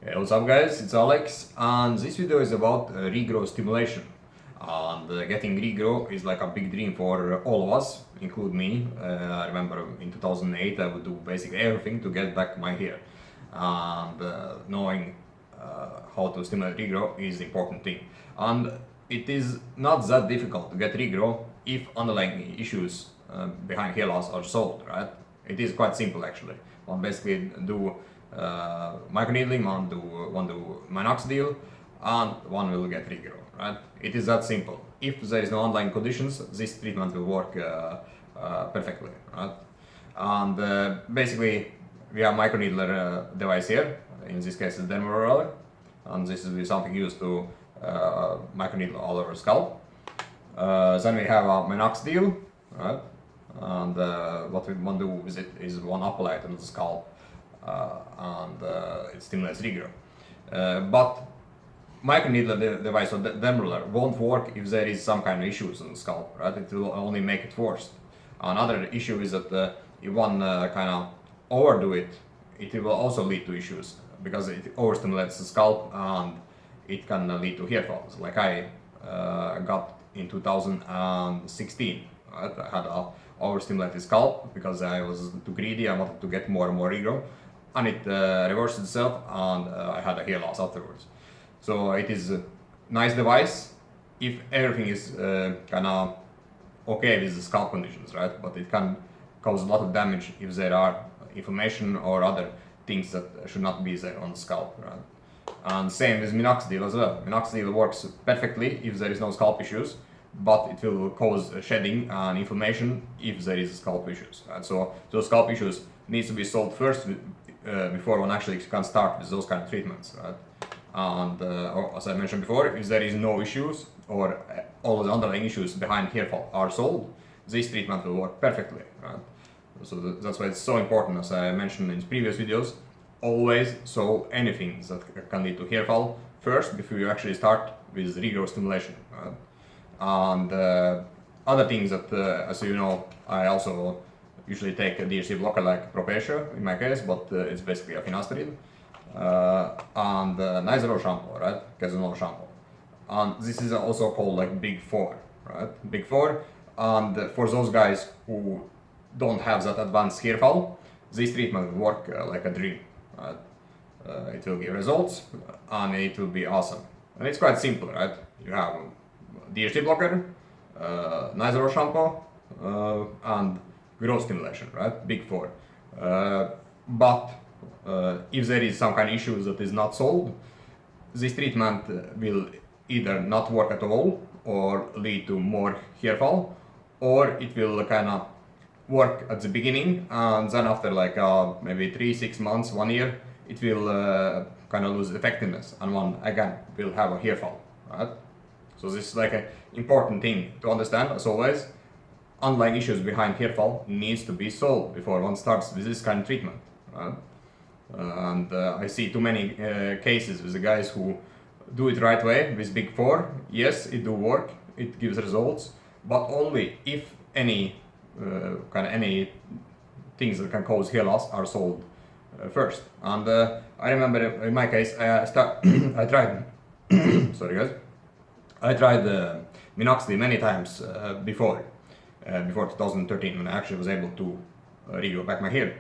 Hey, what's up guys, it's Alex, and this video is about regrowth stimulation. And getting regrow is like a big dream for all of us, include me. I remember in 2008 I would do basically everything to get back my hair. And knowing how to stimulate regrow is the important thing. And it is not that difficult to get regrow if underlying issues behind hair loss are solved, right? It is quite simple actually. One basically do microneedling, one do minoxidil, and one will get regrow, right? It is that simple. If there is no underlying conditions, this treatment will work perfectly, right? And basically, we have microneedler device here. In this case, it's Derma Roller, and this is something used to microneedle all over scalp. Then we have a minoxidil, right? And what we want to do with it is one apply it on the scalp, and it stimulates regrow. But microneedler device or Demerol won't work if there is some kind of issues on the scalp, right? It will only make it worse. Another issue is that if one kind of overdo it, it will also lead to issues because it overstimulates the scalp and it can lead to hair falls, like I got in 2016. Right? I had a overstimulated scalp because I was too greedy. I wanted to get more and more regrow, and it reversed itself, and I had a hair loss afterwards. So it is a nice device if everything is kind of okay with the scalp conditions, right? But it can cause a lot of damage if there are inflammation or other things that should not be there on the scalp, right? And same with minoxidil as well. Minoxidil works perfectly if there is no scalp issues, but it will cause shedding and inflammation if there is scalp issues, right? So those scalp issues needs to be solved first before one actually can start with those kind of treatments, right? And as I mentioned before, if there is no issues or all of the underlying issues behind hair fall are solved, this treatment will work perfectly, right? So that's why it's so important, as I mentioned in previous videos, always solve anything that can lead to hair fall first before you actually start with regrowth stimulation, right? And other things that, as you know, I also usually take a DHT blocker like Propecia in my case, but it's basically a finasteride, and Nizoral shampoo, right? Casonol shampoo. And this is also called like Big Four, right? Big Four. And for those guys who don't have that advanced hair fall, this treatment will work like a dream, right? It will give results and it will be awesome. And it's quite simple, right? You have DHT blocker, Nizoral shampoo, and growth stimulation, right? Big Four. But if there is some kind of issue that is not solved, this treatment will either not work at all or lead to more hair fall, or it will kind of work at the beginning and then after like maybe 3-6 months, 1 year, it will kind of lose effectiveness and one again will have a hair fall, right? So this is like an important thing to understand as always. Underlying issues behind hair fall needs to be solved before one starts with this kind of treatment, right? And I see too many cases with the guys who do it right way with Big Four. Yes, it do work, it gives results, but only if any any things that can cause hair loss are solved first. And I remember in my case, I tried. Sorry guys, I tried minoxidil many times before 2013 when I actually was able to regrow back my hair,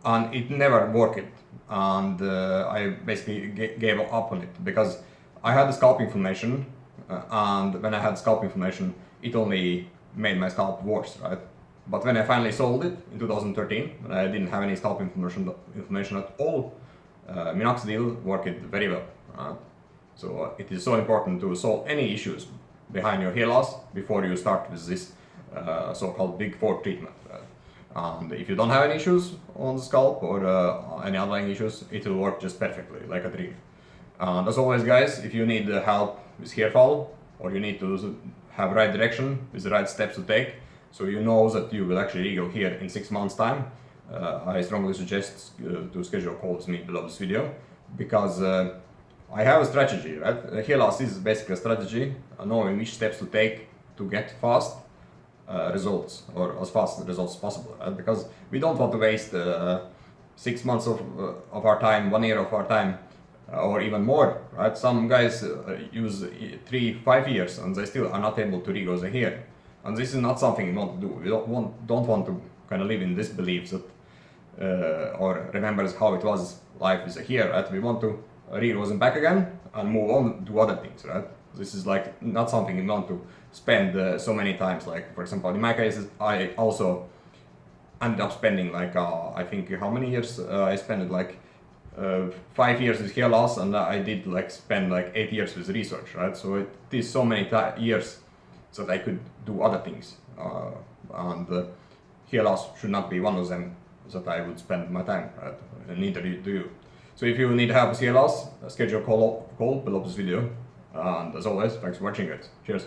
and it never worked. And I basically gave up on it because I had the scalp inflammation, and when I had scalp inflammation, it only made my scalp worse, right? But when I finally solved it in 2013, when I didn't have any scalp inflammation at all, minoxidil worked very well, right? So it is so important to solve any issues behind your hair loss before you start with this so-called Big Four treatment. And if you don't have any issues on the scalp or any underlying issues, it will work just perfectly, like a dream. And as always guys, if you need help with hair fall, or you need to have right direction with the right steps to take, so you know that you will actually regrow hair in 6 months time, I strongly suggest to schedule a call with me below this video, because I have a strategy, right? Hair loss is basically a strategy, knowing which steps to take to get fast results, or as fast results as possible, right? Because we don't want to waste 6 months of our time, 1 year of our time or even more, right? Some guys use 3-5 years and they still are not able to regrow the hair. And this is not something we want to do. We don't want to kind of live in this belief that or remembers how it was life with the hair, right? We want to regrow them back again and move on to other things, right? This is like not something you want to spend so many times. Like for example, in my case, I also ended up spending like I think how many years I spent like 5 years with hair loss, and I did like spend like 8 years with research, right? So it is so many years that I could do other things, and hair loss should not be one of them that I would spend my time, right? And neither do you. So if you need help with hair loss, schedule a call below this video. And as always, thanks for watching it. Cheers.